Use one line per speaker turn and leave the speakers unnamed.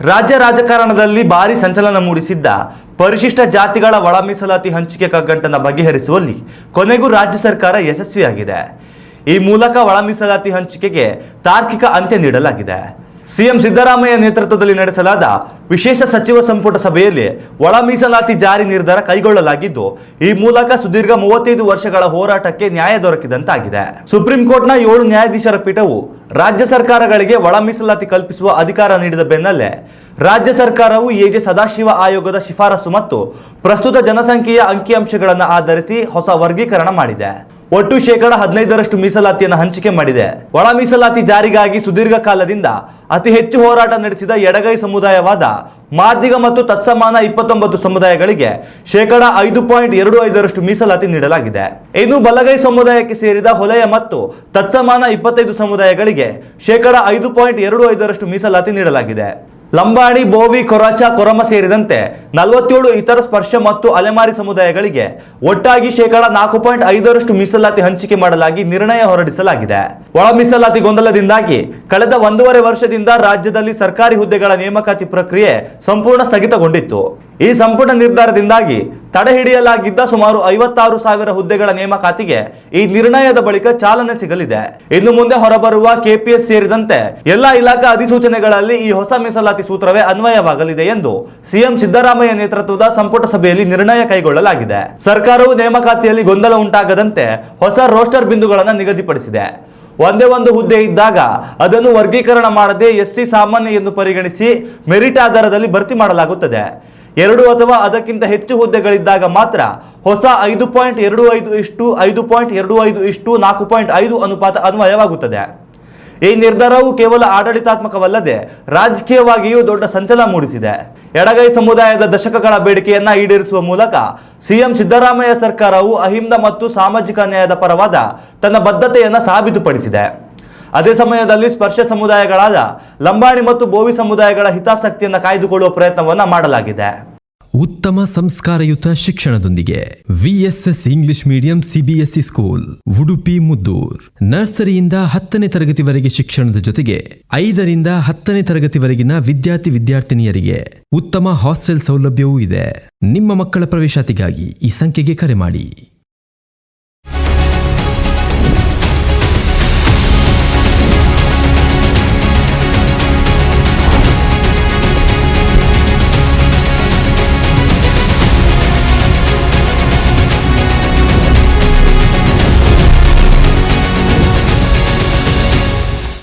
ರಾಜ್ಯ ರಾಜಕಾರಣದಲ್ಲಿ ಭಾರಿ ಸಂಚಲನ ಮೂಡಿಸಿದ್ದ ಪರಿಶಿಷ್ಟ ಜಾತಿಗಳ ಒಳ ಮೀಸಲಾತಿ ಹಂಚಿಕೆ ಕಗ್ಗಂಟನ್ನು ಬಗೆಹರಿಸುವಲ್ಲಿ ಕೊನೆಗೂ ರಾಜ್ಯ ಸರ್ಕಾರ ಯಶಸ್ವಿಯಾಗಿದೆ. ಈ ಮೂಲಕ ಒಳ ಮೀಸಲಾತಿ ಹಂಚಿಕೆಗೆ ತಾರ್ಕಿಕ ಅಂತ್ಯ ನೀಡಲಾಗಿದೆ. ಸಿಎಂ ಸಿದ್ದರಾಮಯ್ಯ ನೇತೃತ್ವದಲ್ಲಿ ನಡೆಸಲಾದ ವಿಶೇಷ ಸಚಿವ ಸಂಪುಟ ಸಭೆಯಲ್ಲಿ ಒಳ ಮೀಸಲಾತಿ ಜಾರಿ ನಿರ್ಧಾರ ಕೈಗೊಳ್ಳಲಾಗಿದ್ದು, ಈ ಮೂಲಕ ಸುದೀರ್ಘ 35 ವರ್ಷಗಳ ಹೋರಾಟಕ್ಕೆ ನ್ಯಾಯ ದೊರಕಿದಂತಾಗಿದೆ. ಸುಪ್ರೀಂ ಕೋರ್ಟ್ನ 7 ನ್ಯಾಯಾಧೀಶರ ಪೀಠವು ರಾಜ್ಯ ಸರ್ಕಾರಗಳಿಗೆ ಒಳ ಮೀಸಲಾತಿ ಕಲ್ಪಿಸುವ ಅಧಿಕಾರ ನೀಡಿದ ಬೆನ್ನಲ್ಲೇ ರಾಜ್ಯ ಸರ್ಕಾರವು ಎಜೆ ಸದಾಶಿವ ಆಯೋಗದ ಶಿಫಾರಸು ಮತ್ತು ಪ್ರಸ್ತುತ ಜನಸಂಖ್ಯೆಯ ಅಂಕಿಅಂಶಗಳನ್ನು ಆಧರಿಸಿ ಹೊಸ ವರ್ಗೀಕರಣ ಮಾಡಿದೆ. ಒಟ್ಟು 15% ಮೀಸಲಾತಿಯನ್ನು ಹಂಚಿಕೆ ಮಾಡಿದೆ. ಒಳ ಮೀಸಲಾತಿ ಜಾರಿಗಾಗಿ ಸುದೀರ್ಘ ಕಾಲದಿಂದ ಅತಿ ಹೆಚ್ಚು ಹೋರಾಟ ನಡೆಸಿದ ಎಡಗೈ ಸಮುದಾಯವಾದ ಮಾದಿಗ ಮತ್ತು ತತ್ಸಮಾನ 29 ಸಮುದಾಯಗಳಿಗೆ 5.25% ಮೀಸಲಾತಿ ನೀಡಲಾಗಿದೆ. ಇನ್ನು ಬಲಗೈ ಸಮುದಾಯಕ್ಕೆ ಸೇರಿದ ಹೊಲೆಯ ಮತ್ತು ತತ್ಸಮಾನ 25 ಸಮುದಾಯಗಳಿಗೆ 5.25% ಮೀಸಲಾತಿ ನೀಡಲಾಗಿದೆ. ಲಂಬಾಣಿ, ಬೋವಿ, ಕೊರಾಚ, ಕೊರಮ ಸೇರಿದಂತೆ 47 ಇತರ ಸ್ಪರ್ಶ ಮತ್ತು ಅಲೆಮಾರಿ ಸಮುದಾಯಗಳಿಗೆ ಒಟ್ಟಾಗಿ 4.5% ಮೀಸಲಾತಿ ಹಂಚಿಕೆ ಮಾಡಲಾಗಿ ನಿರ್ಣಯ ಹೊರಡಿಸಲಾಗಿದೆ. ಒಳ ಮೀಸಲಾತಿ ಗೊಂದಲದಿಂದಾಗಿ ಕಳೆದ 1.5 ವರ್ಷದಿಂದ ರಾಜ್ಯದಲ್ಲಿ ಸರ್ಕಾರಿ ಹುದ್ದೆಗಳ ನೇಮಕಾತಿ ಪ್ರಕ್ರಿಯೆ ಸಂಪೂರ್ಣ ಸ್ಥಗಿತಗೊಂಡಿತ್ತು. ಈ ಸಂಪುಟ ನಿರ್ಧಾರದಿಂದಾಗಿ ತಡೆಹಿಡಿಯಲಾಗಿದ್ದ ಸುಮಾರು 56,000 ಹುದ್ದೆಗಳ ನೇಮಕಾತಿಗೆ ಈ ನಿರ್ಣಯದ ಬಳಿಕ ಚಾಲನೆ ಸಿಗಲಿದೆ. ಇನ್ನು ಮುಂದೆ ಹೊರಬರುವ ಕೆಪಿಎಸ್ ಸೇರಿದಂತೆ ಎಲ್ಲಾ ಇಲಾಖಾ ಅಧಿಸೂಚನೆಗಳಲ್ಲಿ ಈ ಹೊಸ ಮೀಸಲಾತಿ ಸೂತ್ರವೇ ಅನ್ವಯವಾಗಲಿದೆ ಎಂದು ಸಿಎಂ ಸಿದ್ದರಾಮಯ್ಯ ನೇತೃತ್ವದ ಸಂಪುಟ ಸಭೆಯಲ್ಲಿ ನಿರ್ಣಯ ಕೈಗೊಳ್ಳಲಾಗಿದೆ. ಸರ್ಕಾರವು ನೇಮಕಾತಿಯಲ್ಲಿ ಗೊಂದಲ ಉಂಟಾಗದಂತೆ ಹೊಸ ರೋಸ್ಟರ್ ಬಿಂದುಗಳನ್ನು ನಿಗದಿಪಡಿಸಿದೆ. ಒಂದೇ ಒಂದು ಹುದ್ದೆ ಇದ್ದಾಗ ಅದನ್ನು ವರ್ಗೀಕರಣ ಮಾಡದೆ ಎಸ್ಸಿ ಸಾಮಾನ್ಯ ಎಂದು ಪರಿಗಣಿಸಿ ಮೆರಿಟ್ ಆಧಾರದಲ್ಲಿ ಭರ್ತಿ ಮಾಡಲಾಗುತ್ತದೆ. 2 ಅಥವಾ ಅದಕ್ಕಿಂತ ಹೆಚ್ಚು ಹುದ್ದೆಗಳಿದ್ದಾಗ ಮಾತ್ರ ಹೊಸ 5.25:5.25:4.5 ಅನುಪಾತ ಅನ್ವಯವಾಗುತ್ತದೆ. ಈ ನಿರ್ಧಾರವು ಕೇವಲ ಆಡಳಿತಾತ್ಮಕವಲ್ಲದೆ ರಾಜಕೀಯವಾಗಿಯೂ ದೊಡ್ಡ ಸಂಚಲನ ಮೂಡಿಸಿದೆ. ಎಡಗೈ ಸಮುದಾಯದ ದಶಕಗಳ ಬೇಡಿಕೆಯನ್ನ ಈಡೇರಿಸುವ ಮೂಲಕ ಸಿಎಂ ಸಿದ್ದರಾಮಯ್ಯ ಸರ್ಕಾರವು ಅಹಿಂದ ಮತ್ತು ಸಾಮಾಜಿಕ ನ್ಯಾಯದ ಪರವಾದ ತನ್ನ ಬದ್ಧತೆಯನ್ನು ಸಾಬೀತುಪಡಿಸಿದೆ. ಅದೇ ಸಮಯದಲ್ಲಿ ಸ್ಪರ್ಶ ಸಮುದಾಯಗಳಾದ ಲಂಬಾಣಿ ಮತ್ತು ಬೋವಿ ಸಮುದಾಯಗಳ ಹಿತಾಸಕ್ತಿಯನ್ನು ಕಾಯ್ದುಕೊಳ್ಳುವ ಪ್ರಯತ್ನವನ್ನ ಮಾಡಲಾಗಿದೆ.
ಉತ್ತಮ ಸಂಸ್ಕಾರಯುತ ಶಿಕ್ಷಣದೊಂದಿಗೆ VSS English medium CBSE school Udupi Muddur. ನರ್ಸರಿಯಿಂದ 10ನೇ ತರಗತಿವರೆಗೆ ಶಿಕ್ಷಣದ ಜೊತೆಗೆ 5ರಿಂದ 10ನೇ ತರಗತಿವರೆಗಿನ ವಿದ್ಯಾರ್ಥಿನಿಯರಿಗೆ ಉತ್ತಮ ಹಾಸ್ಟೆಲ್ ಸೌಲಭ್ಯವೂ ಇದೆ. ನಿಮ್ಮ ಮಕ್ಕಳ ಪ್ರವೇಶಾತಿಗಾಗಿ ಈ ಸಂಖ್ಯೆಗೆ ಕರೆ ಮಾಡಿ.